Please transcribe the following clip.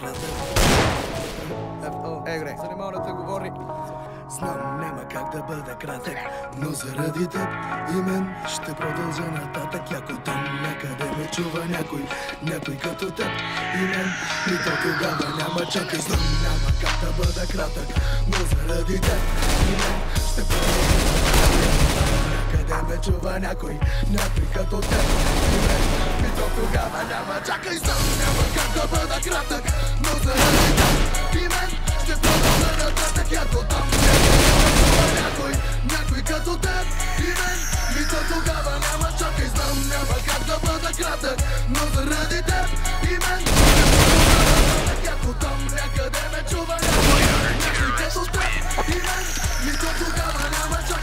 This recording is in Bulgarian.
кратък. Гре, занимава да те говори. Знам, няма как да бъда кратък, но заради теб и мен ще продължа нататък. Ако там някъде ме чува някой като теб и мен, и то тогава няма чакай. Знам, няма как да бъда кратък, но заради теб и мен ще продължа нататък. Някъде ме чува някой като теб и мен, и то тогава няма чакай. Знам, няма как да бъда кратък, но заради теб и мен ще продължа нататък. Ако там